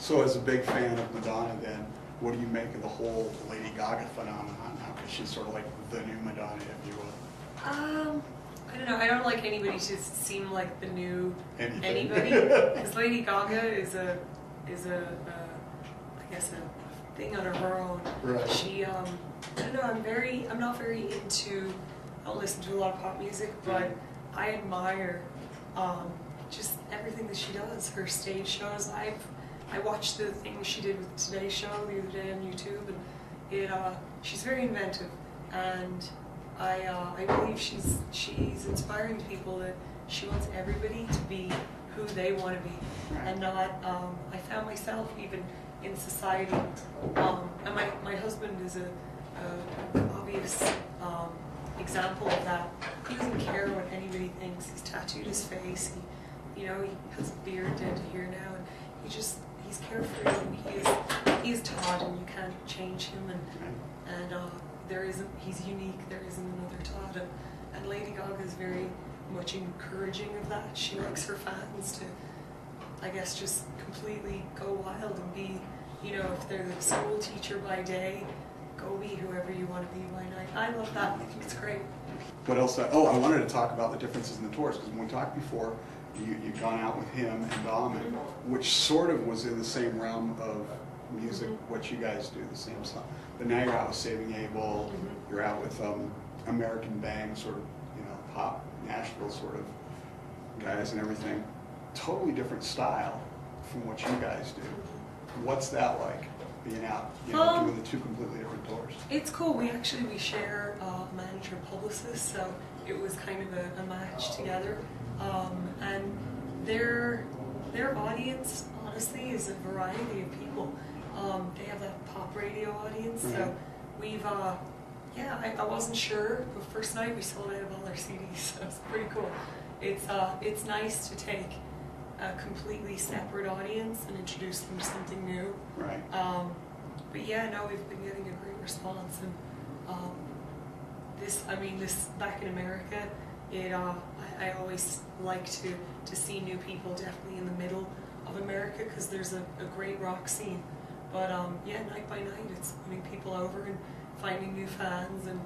So as a big fan of Madonna then, what do you make of the whole Lady Gaga phenomenon now? Because she's sort of like the new Madonna, if you will. I don't know. I don't like anybody to seem like the new anybody. Anything. Because Lady Gaga is a I guess a thing on her own. Right. She I don't know. I'm not very into. I don't listen to a lot of pop music, but I admire just everything that she does. Her stage shows. I watched the thing she did with Today's Show the other day on YouTube, and she's very inventive, and I believe she's inspiring to people that she wants everybody to be who they want to be, and not. I found myself even in society, and my husband is a obvious example of that. He doesn't care what anybody thinks. He's tattooed his face. He has a beard down to here now, and he's carefree, and he is Todd, and you can't change him, and he's unique. There isn't another Todd, and Lady Gaga is very much encouraging of that. She likes her fans to, I guess, just completely go wild and be, if they're the school teacher by day, go be whoever you want to be by night. I love that. I think it's great. What else? I wanted to talk about the differences in the tours, because when we talked before, you've gone out with him and Dom, which sort of was in the same realm of music, what you guys do, the same song. But now you're out with Saving Abel, you're out with American Bang, sort of, pop, Nashville sort of guys and everything. Totally different style from what you guys do. What's that like, being out, doing the two completely different tours? It's cool. We share a manager and publicist, so it was kind of a match together. And their audience, honestly, is a variety of people. They have that pop radio audience, so we've, I wasn't sure, but first night we sold out of all our CDs, so it's pretty cool. It's nice to take a completely separate audience and introduce them to something new. Right. But yeah, no, we've been getting a great response, and this back in America, I always like to see new people, definitely in the middle of America, because there's a great rock scene. But night by night, it's winning people over and finding new fans, and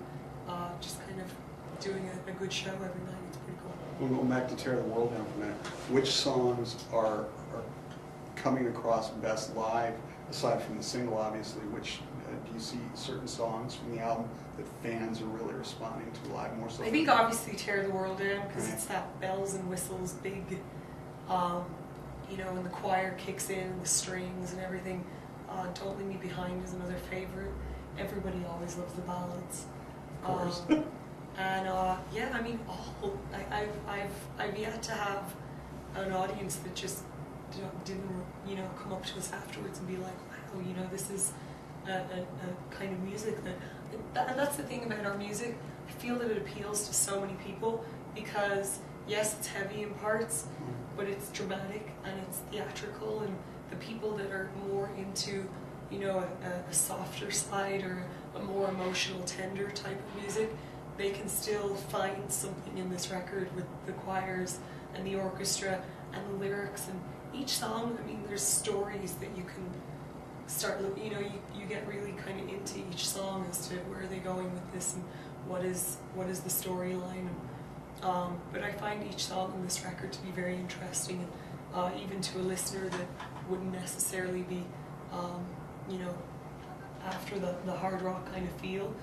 just kind of doing a good show every night. It's pretty cool. We'll go back to Tear the World Down for a minute. Which songs are coming across best live, aside from the single, obviously? Which do you see certain songs from the album that fans are really responding to live more so? I think obviously Tear the World Down, because it's that bells and whistles, big, and the choir kicks in, and the strings and everything. Don't Leave Me Behind is another favorite. Everybody always loves the ballads. Of course. And I've yet to have an audience that just didn't come up to us afterwards and be like, wow, this is a kind of music and that's the thing about our music. I feel that it appeals to so many people because yes, it's heavy in parts, but it's dramatic and it's theatrical, and the people that are more into a softer side or a more emotional, tender type of music, they can still find something in this record with the choirs and the orchestra and the lyrics, and each song, there's stories that you can start, you get really kind of into each song as to where are they going with this and what is the storyline. But I find each song in this record to be very interesting, and even to a listener that wouldn't necessarily be, after the hard rock kind of feel.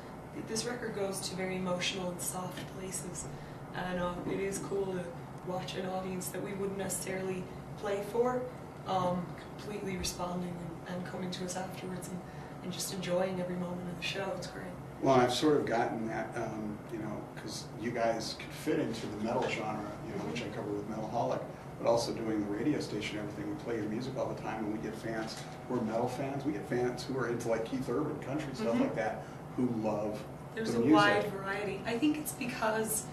This record goes to very emotional and soft places, and it is cool to watch an audience that we wouldn't necessarily play for, completely responding and coming to us afterwards and just enjoying every moment of the show. It's great. Well, I've sort of gotten that, because you guys could fit into the metal genre, which I cover with Metalholic, but also doing the radio station and everything. We play your music all the time, and we get fans who are metal fans. We get fans who are into like Keith Urban, country, stuff like that, who love There's the a music. wide variety. I think it's because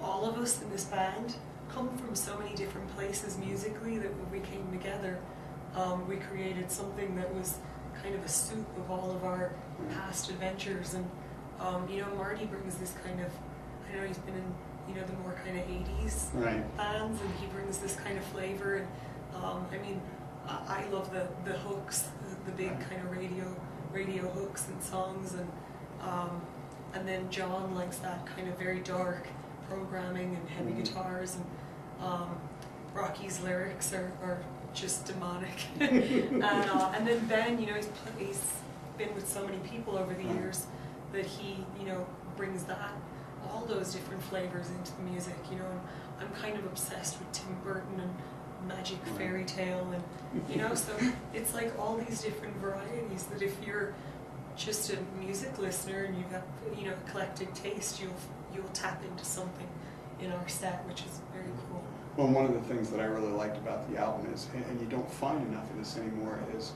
all of us in this band come from so many different places musically that when we came together, we created something that was kind of a soup of all of our past adventures. And Marty brings this kind of, he's been in the more kind of 80s bands, and he brings this kind of flavor. And I love the hooks, the big kind of radio hooks and songs, and then John likes that kind of very dark programming and heavy guitars, and Rocky's lyrics are just demonic. And then Ben, you know, he's been with so many people over the years that he, you know, brings all those different flavors into the music, you know, and I'm kind of obsessed with Tim Burton and magic fairy tale, and you know, so it's like all these different varieties that if you're just a music listener and you've got, you know, eclectic taste, you'll tap into something in our set, which is very cool. Well, one of the things that I really liked about the album is, and you don't find enough of this anymore, is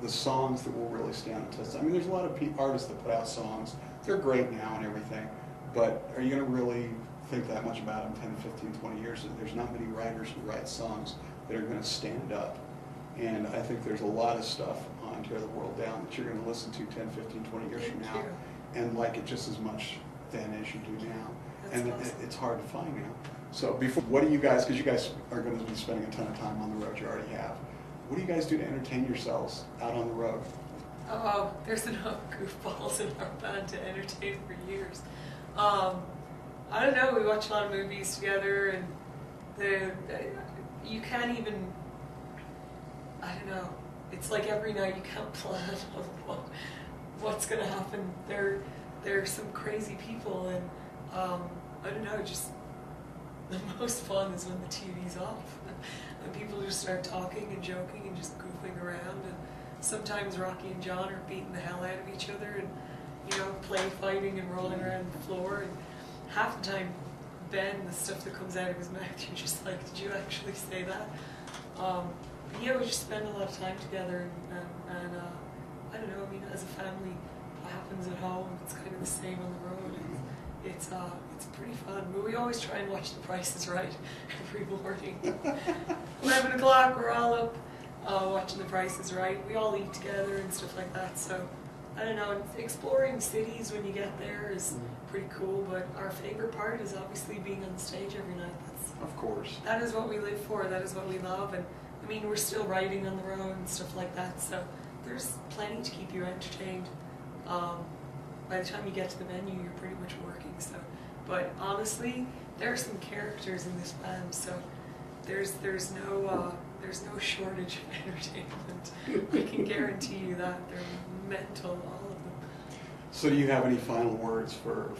the songs that will really stand the test. I mean, there's a lot of artists that put out songs, they're great now and everything, but are you going to really think that much about them 10, 15, 20 years? There's not many writers who write songs that are going to stand up. And I think there's a lot of stuff on Tear the World Down that you're going to listen to 10, 15, 20 years from now and like it just as much then as you do now. That's and awesome. it's hard to find now. So before, what do you guys, because you guys are going to be spending a ton of time on the road, you already have, what do you guys do to entertain yourselves out on the road? Oh, there's enough goofballs in our band to entertain for years. I don't know, we watch a lot of movies together, and you can't even, I don't know, it's like every night you can't plan on what's going to happen. There's some crazy people, and I don't know, just the most fun is when the TV's off and people just start talking and joking and just goofing around, and sometimes Rocky and John are beating the hell out of each other and, you know, play fighting and rolling around the floor, and half the time Ben, the stuff that comes out of his mouth, you're just like, did you actually say that? But yeah, we just spend a lot of time together, and I don't know, I mean, as a family, what happens at home, it's kind of the same on the road. It's pretty fun, but we always try and watch The Price is Right every morning. 11 o'clock, we're all up watching The Price is Right. We all eat together and stuff like that, so I don't know, exploring cities when you get there is pretty cool, but our favorite part is obviously being on stage every night. Of course. That is what we live for, that is what we love, and I mean, we're still writing on the road and stuff like that, so there's plenty to keep you entertained. By the time you get to the venue, you're pretty much working, so. But honestly, there are some characters in this band, so there's no shortage of entertainment. I can guarantee you that. They're mental, all of them. So do you have any final words for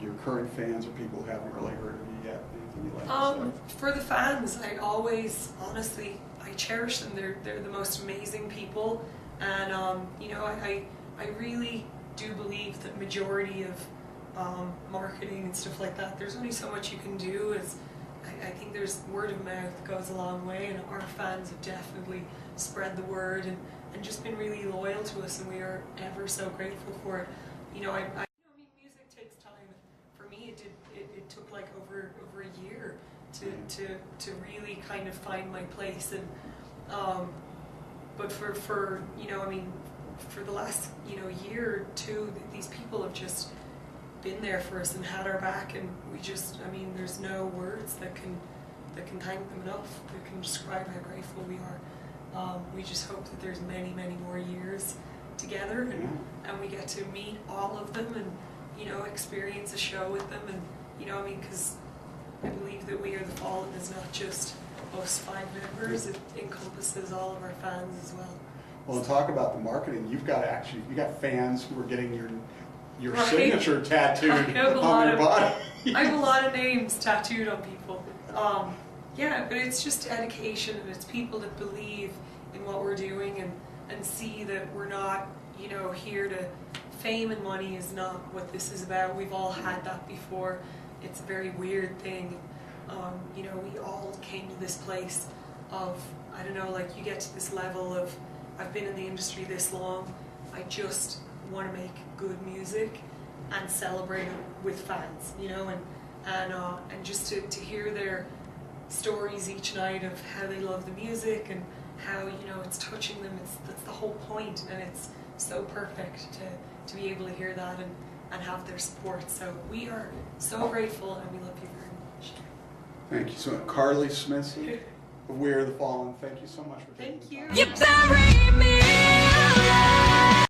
your current fans or people who haven't really heard of you yet? Anything you'd like to say? For the fans, I always, honestly, I cherish them. They're the most amazing people, and you know, I really do believe that majority of marketing and stuff like that, there's only so much you can do. I think there's word of mouth goes a long way, and our fans have definitely spread the word and just been really loyal to us, and we are ever so grateful for it. You know, I mean, music takes time. For me, it took like over a year to really kind of find my place, and but for you know, I mean, for the last, you know, year or two, these people have just been there for us and had our back, and we just, I mean, there's no words that can thank them enough, that can describe how grateful we are. We just hope that there's many more years together, and we get to meet all of them and, you know, experience a show with them, and, you know, I mean, because I believe that We Are the Fallen is not just us 5 members, it encompasses all of our fans as well. Well, to talk about the marketing, you got fans who are getting your Right. signature tattooed on your body. I have a lot of names tattooed on people. Yeah, but it's just dedication, and it's people that believe in what we're doing and see that we're not, you know, here to, fame and money is not what this is about. We've all had that before. It's a very weird thing. You know, we all came to this place of, I don't know, like you get to this level of, I've been in the industry this long, I just want to make good music and celebrate it with fans, you know, and just to hear their stories each night of how they love the music and how, you know, it's touching them. That's the whole point, and it's so perfect to be able to hear that and have their support. So we are so grateful, and we love you very much. Thank you. So, Carly Smithson, We're the Fallen. Thank you so much for taking Thank the you. time.